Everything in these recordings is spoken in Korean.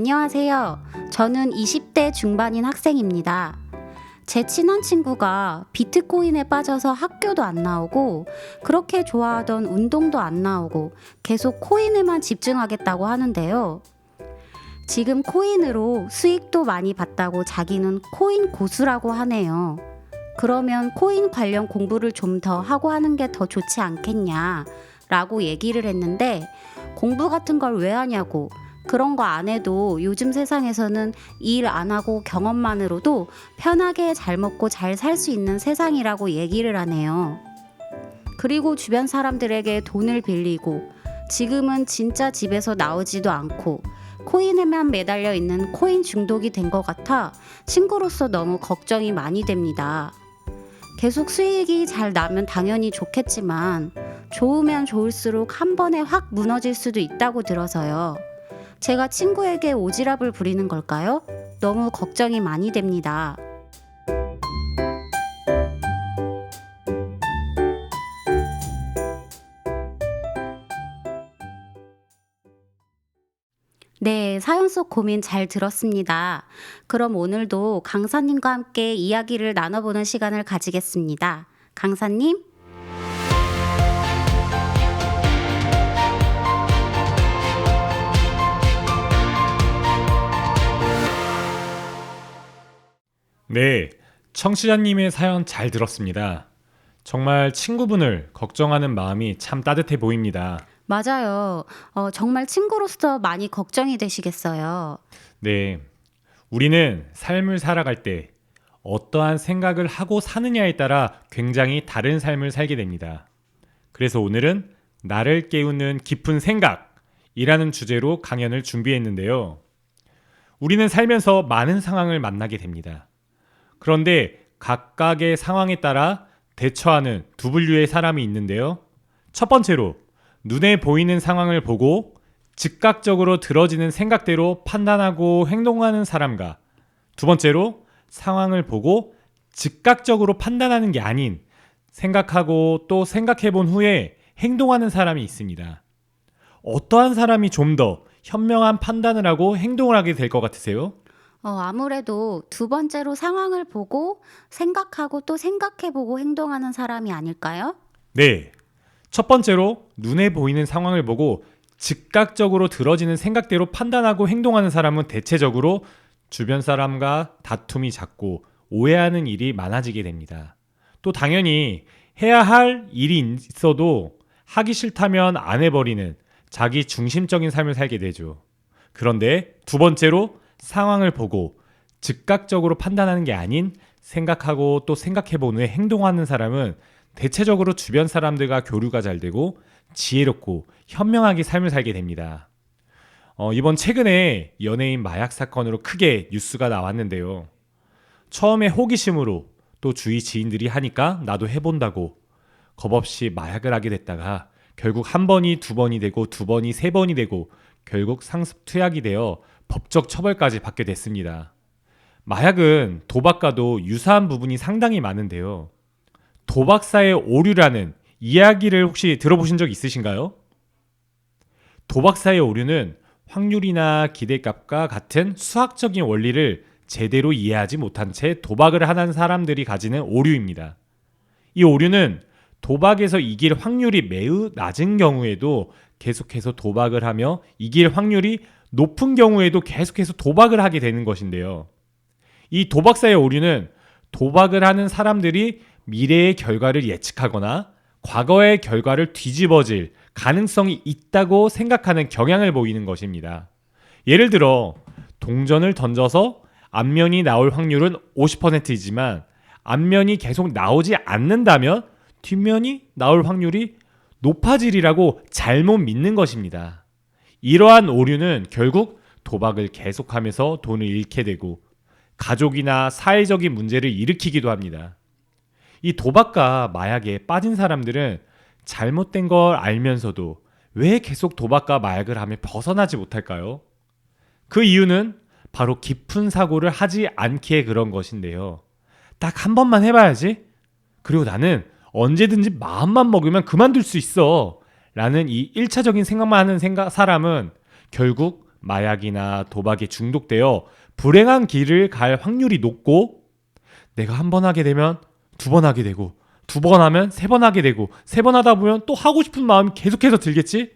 안녕하세요. 저는 20대 중반인 학생입니다. 제 친한 친구가 비트코인에 빠져서 학교도 안 나오고 그렇게 좋아하던 운동도 안 나오고 계속 코인에만 집중하겠다고 하는데요. 지금 코인으로 수익도 많이 봤다고 자기는 코인 고수라고 하네요. 그러면 코인 관련 공부를 좀 더 하고 하는 게 더 좋지 않겠냐 라고 얘기를 했는데 공부 같은 걸 왜 하냐고, 그런 거 안 해도 요즘 세상에서는 일 안 하고 경험만으로도 편하게 잘 먹고 잘 살 수 있는 세상이라고 얘기를 하네요. 그리고 주변 사람들에게 돈을 빌리고 지금은 진짜 집에서 나오지도 않고 코인에만 매달려 있는 코인 중독이 된 것 같아 친구로서 너무 걱정이 많이 됩니다. 계속 수익이 잘 나면 당연히 좋겠지만 좋으면 좋을수록 한 번에 확 무너질 수도 있다고 들어서요. 제가 친구에게 오지랖을 부리는 걸까요? 너무 걱정이 많이 됩니다. 네, 사연 속 고민 잘 들었습니다. 그럼 오늘도 강사님과 함께 이야기를 나눠보는 시간을 가지겠습니다. 강사님? 네, 청취자님의 사연 잘 들었습니다. 정말 친구분을 걱정하는 마음이 참 따뜻해 보입니다. 맞아요. 정말 친구로서 많이 걱정이 되시겠어요. 네, 우리는 삶을 살아갈 때 어떠한 생각을 하고 사느냐에 따라 굉장히 다른 삶을 살게 됩니다. 그래서 오늘은 나를 깨우는 깊은 생각이라는 주제로 강연을 준비했는데요. 우리는 살면서 많은 상황을 만나게 됩니다. 그런데 각각의 상황에 따라 대처하는 두 분류의 사람이 있는데요. 첫 번째로 눈에 보이는 상황을 보고 즉각적으로 들어지는 생각대로 판단하고 행동하는 사람과, 두 번째로 상황을 보고 즉각적으로 판단하는 게 아닌 생각하고 또 생각해 본 후에 행동하는 사람이 있습니다. 어떠한 사람이 좀 더 현명한 판단을 하고 행동을 하게 될 것 같으세요? 아무래도 두 번째로 상황을 보고 생각하고 또 생각해보고 행동하는 사람이 아닐까요? 네. 첫 번째로 눈에 보이는 상황을 보고 즉각적으로 들어지는 생각대로 판단하고 행동하는 사람은 대체적으로 주변 사람과 다툼이 잦고 오해하는 일이 많아지게 됩니다. 또 당연히 해야 할 일이 있어도 하기 싫다면 안 해버리는 자기 중심적인 삶을 살게 되죠. 그런데 두 번째로 상황을 보고 즉각적으로 판단하는 게 아닌 생각하고 또 생각해본 후에 행동하는 사람은 대체적으로 주변 사람들과 교류가 잘 되고 지혜롭고 현명하게 삶을 살게 됩니다. 이번 최근에 연예인 마약 사건으로 크게 뉴스가 나왔는데요. 처음에 호기심으로 또 주위 지인들이 하니까 나도 해본다고 겁없이 마약을 하게 됐다가 결국 한 번이 두 번이 되고 두 번이 세 번이 되고 결국 상습 투약이 되어 법적 처벌까지 받게 됐습니다. 마약은 도박과도 유사한 부분이 상당히 많은데요. 도박사의 오류라는 이야기를 혹시 들어보신 적 있으신가요? 도박사의 오류는 확률이나 기대값과 같은 수학적인 원리를 제대로 이해하지 못한 채 도박을 하는 사람들이 가지는 오류입니다. 이 오류는 도박에서 이길 확률이 매우 낮은 경우에도 계속해서 도박을 하며 이길 확률이 높은 경우에도 계속해서 도박을 하게 되는 것인데요. 이 도박사의 오류는 도박을 하는 사람들이 미래의 결과를 예측하거나 과거의 결과를 뒤집어질 가능성이 있다고 생각하는 경향을 보이는 것입니다. 예를 들어 동전을 던져서 앞면이 나올 확률은 50%이지만 앞면이 계속 나오지 않는다면 뒷면이 나올 확률이 높아지리라고 잘못 믿는 것입니다. 이러한 오류는 결국 도박을 계속하면서 돈을 잃게 되고 가족이나 사회적인 문제를 일으키기도 합니다. 이 도박과 마약에 빠진 사람들은 잘못된 걸 알면서도 왜 계속 도박과 마약을 하며 벗어나지 못할까요? 그 이유는 바로 깊은 사고를 하지 않기에 그런 것인데요. 딱 한 번만 해봐야지. 그리고 나는 언제든지 마음만 먹으면 그만둘 수 있어. 라는 이 1차적인 생각만 하는 사람은 결국 마약이나 도박에 중독되어 불행한 길을 갈 확률이 높고, 내가 한 번 하게 되면 두 번 하게 되고, 두 번 하면 세 번 하게 되고, 세 번 하다 보면 또 하고 싶은 마음이 계속해서 들겠지?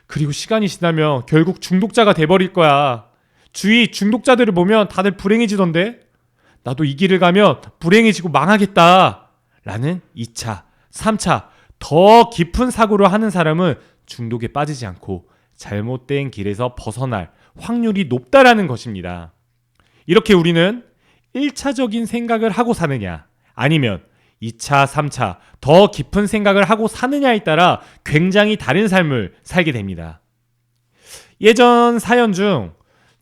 그리고 시간이 지나면 결국 중독자가 돼버릴 거야. 주위 중독자들을 보면 다들 불행해지던데? 나도 이 길을 가면 불행해지고 망하겠다 라는 2차, 3차 더 깊은 사고를 하는 사람은 중독에 빠지지 않고 잘못된 길에서 벗어날 확률이 높다라는 것입니다. 이렇게 우리는 1차적인 생각을 하고 사느냐, 아니면 2차, 3차 더 깊은 생각을 하고 사느냐에 따라 굉장히 다른 삶을 살게 됩니다. 예전 사연 중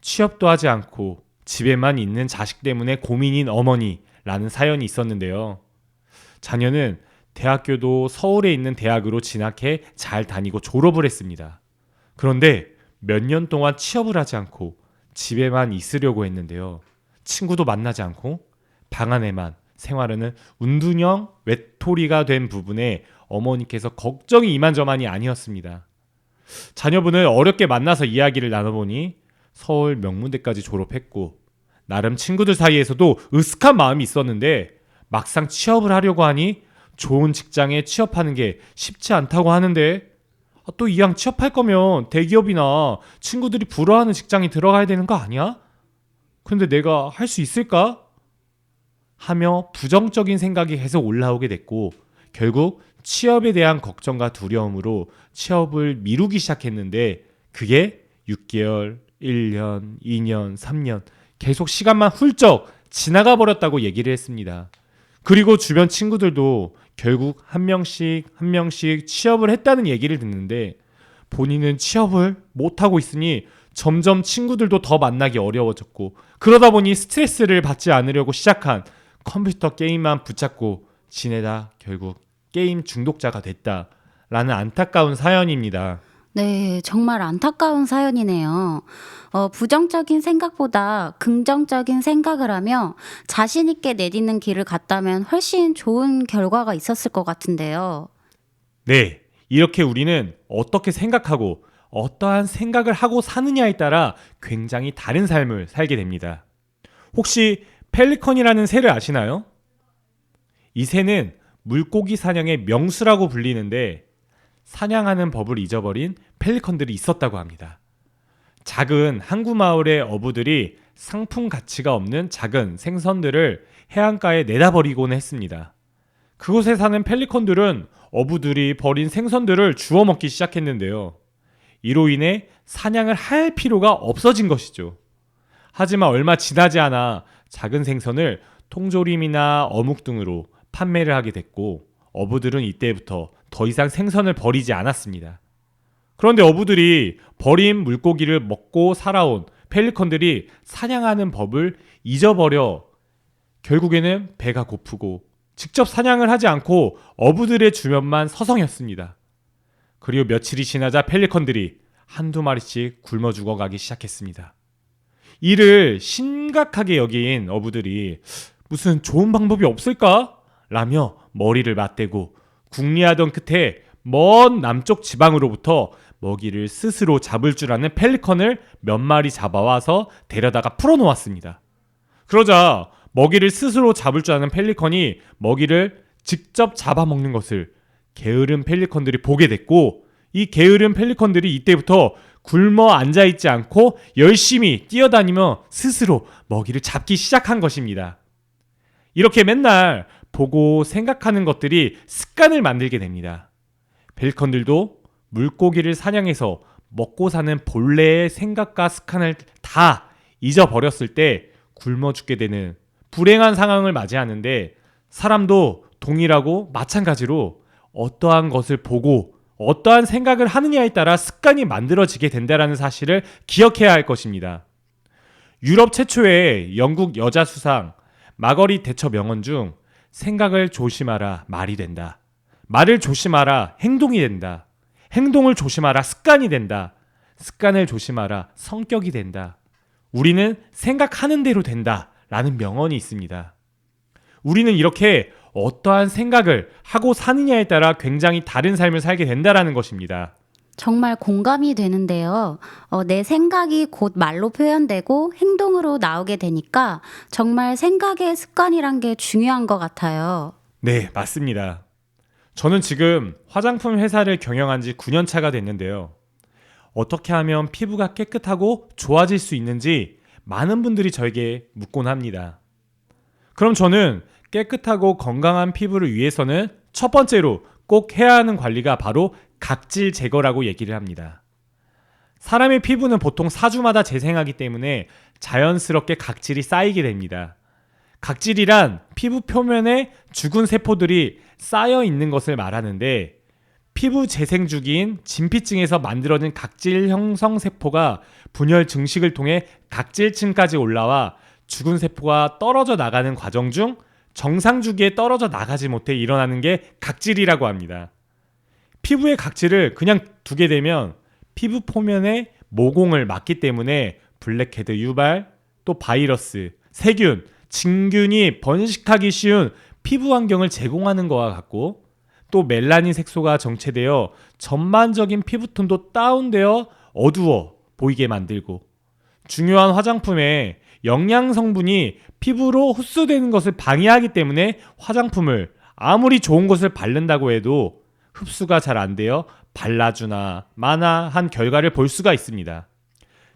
취업도 하지 않고 집에만 있는 자식 때문에 고민인 어머니라는 사연이 있었는데요. 자녀는 대학교도 서울에 있는 대학으로 진학해 잘 다니고 졸업을 했습니다. 그런데 몇 년 동안 취업을 하지 않고 집에만 있으려고 했는데요. 친구도 만나지 않고 방 안에만 생활하는 운둔형 외톨이가 된 부분에 어머니께서 걱정이 이만저만이 아니었습니다. 자녀분을 어렵게 만나서 이야기를 나눠보니 서울 명문대까지 졸업했고 나름 친구들 사이에서도 으슥한 마음이 있었는데 막상 취업을 하려고 하니 좋은 직장에 취업하는 게 쉽지 않다고 하는데, 또 이왕 취업할 거면 대기업이나 친구들이 부러워하는 직장에 들어가야 되는 거 아니야? 근데 내가 할 수 있을까? 하며 부정적인 생각이 계속 올라오게 됐고, 결국 취업에 대한 걱정과 두려움으로 취업을 미루기 시작했는데, 그게 6개월, 1년, 2년, 3년 계속 시간만 훌쩍 지나가 버렸다고 얘기를 했습니다. 그리고 주변 친구들도 결국 한 명씩 취업을 했다는 얘기를 듣는데, 본인은 취업을 못하고 있으니 점점 친구들도 더 만나기 어려워졌고, 그러다 보니 스트레스를 받지 않으려고 시작한 컴퓨터 게임만 붙잡고 지내다 결국 게임 중독자가 됐다라는 안타까운 사연입니다. 네, 정말 안타까운 사연이네요. 부정적인 생각보다 긍정적인 생각을 하며 자신 있게 내딛는 길을 갔다면 훨씬 좋은 결과가 있었을 것 같은데요. 네, 이렇게 우리는 어떻게 생각하고 어떠한 생각을 하고 사느냐에 따라 굉장히 다른 삶을 살게 됩니다. 혹시 펠리컨이라는 새를 아시나요? 이 새는 물고기 사냥의 명수라고 불리는데, 사냥하는 법을 잊어버린 펠리컨들이 있었다고 합니다. 작은 항구 마을의 어부들이 상품 가치가 없는 작은 생선들을 해안가에 내다버리곤 했습니다. 그곳에 사는 펠리컨들은 어부들이 버린 생선들을 주워 먹기 시작했는데요. 이로 인해 사냥을 할 필요가 없어진 것이죠. 하지만 얼마 지나지 않아 작은 생선을 통조림이나 어묵 등으로 판매를 하게 됐고, 어부들은 이때부터 더 이상 생선을 버리지 않았습니다. 그런데 어부들이 버린 물고기를 먹고 살아온 펠리컨들이 사냥하는 법을 잊어버려 결국에는 배가 고프고 직접 사냥을 하지 않고 어부들의 주변만 서성였습니다. 그리고 며칠이 지나자 펠리컨들이 한두 마리씩 굶어 죽어가기 시작했습니다. 이를 심각하게 여긴 어부들이 무슨 좋은 방법이 없을까? 라며 머리를 맞대고 궁리하던 끝에 먼 남쪽 지방으로부터 먹이를 스스로 잡을 줄 아는 펠리컨을 몇 마리 잡아와서 데려다가 풀어놓았습니다. 그러자 먹이를 스스로 잡을 줄 아는 펠리컨이 먹이를 직접 잡아먹는 것을 게으른 펠리컨들이 보게 됐고, 이 게으른 펠리컨들이 이때부터 굶어 앉아있지 않고 열심히 뛰어다니며 스스로 먹이를 잡기 시작한 것입니다. 이렇게 맨날 보고 생각하는 것들이 습관을 만들게 됩니다. 펠리컨들도 물고기를 사냥해서 먹고 사는 본래의 생각과 습관을 다 잊어버렸을 때 굶어 죽게 되는 불행한 상황을 맞이하는데, 사람도 동일하고 마찬가지로 어떠한 것을 보고 어떠한 생각을 하느냐에 따라 습관이 만들어지게 된다는 사실을 기억해야 할 것입니다. 유럽 최초의 영국 여자 수상 마거릿 대처 명언 중 생각을 조심하라 말이 된다, 말을 조심하라 행동이 된다, 행동을 조심하라 습관이 된다, 습관을 조심하라 성격이 된다, 우리는 생각하는 대로 된다 라는 명언이 있습니다. 우리는 이렇게 어떠한 생각을 하고 사느냐에 따라 굉장히 다른 삶을 살게 된다라는 것입니다. 정말 공감이 되는데요. 내 생각이 곧 말로 표현되고 행동으로 나오게 되니까 정말 생각의 습관이란 게 중요한 것 같아요. 네, 맞습니다. 저는 지금 화장품 회사를 경영한 지 9년 차가 됐는데요. 어떻게 하면 피부가 깨끗하고 좋아질 수 있는지 많은 분들이 저에게 묻곤 합니다. 그럼 저는 깨끗하고 건강한 피부를 위해서는 첫 번째로 꼭 해야 하는 관리가 바로 각질 제거라고 얘기를 합니다. 사람의 피부는 보통 4주마다 재생하기 때문에 자연스럽게 각질이 쌓이게 됩니다. 각질이란 피부 표면에 죽은 세포들이 쌓여 있는 것을 말하는데 피부 재생 주기인 진피층에서 만들어진 각질 형성 세포가 분열 증식을 통해 각질층까지 올라와 죽은 세포가 떨어져 나가는 과정 중 정상 주기에 떨어져 나가지 못해 일어나는 게 각질이라고 합니다. 피부의 각질을 그냥 두게 되면 피부 표면에 모공을 막기 때문에 블랙헤드 유발, 또 바이러스, 세균, 진균이 번식하기 쉬운 피부 환경을 제공하는 것과 같고 또 멜라닌 색소가 정체되어 전반적인 피부톤도 다운되어 어두워 보이게 만들고 중요한 화장품에 영양 성분이 피부로 흡수되는 것을 방해하기 때문에 화장품을 아무리 좋은 것을 바른다고 해도 흡수가 잘 안 되어 발라주나 마나한 결과를 볼 수가 있습니다.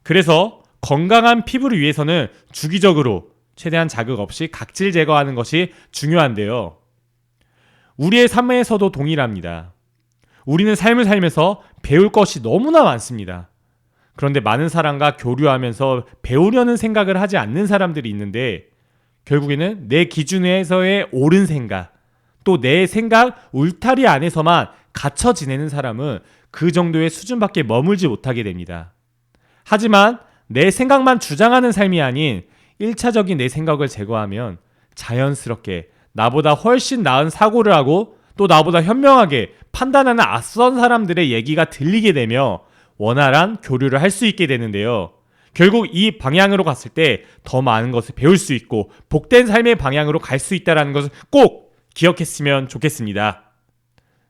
그래서 건강한 피부를 위해서는 주기적으로 최대한 자극 없이 각질 제거하는 것이 중요한데요. 우리의 삶에서도 동일합니다. 우리는 삶을 살면서 배울 것이 너무나 많습니다. 그런데 많은 사람과 교류하면서 배우려는 생각을 하지 않는 사람들이 있는데 결국에는 내 기준에서의 옳은 생각, 또 내 생각 울타리 안에서만 갇혀 지내는 사람은 그 정도의 수준밖에 머물지 못하게 됩니다. 하지만 내 생각만 주장하는 삶이 아닌 1차적인 내 생각을 제거하면 자연스럽게 나보다 훨씬 나은 사고를 하고 또 나보다 현명하게 판단하는 앞선 사람들의 얘기가 들리게 되며 원활한 교류를 할 수 있게 되는데요. 결국 이 방향으로 갔을 때 더 많은 것을 배울 수 있고 복된 삶의 방향으로 갈 수 있다는 것을 꼭 기억했으면 좋겠습니다.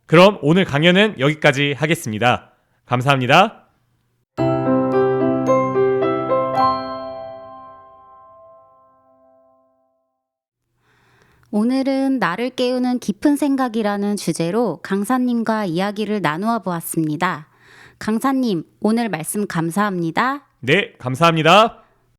그럼 오늘 강연은 여기까지 하겠습니다. 감사합니다. 오늘은 나를 깨우는 깊은 생각이라는 주제로 강사님과 이야기를 나누어 보았습니다. 강사님, 오늘 말씀 감사합니다. 네, 감사합니다.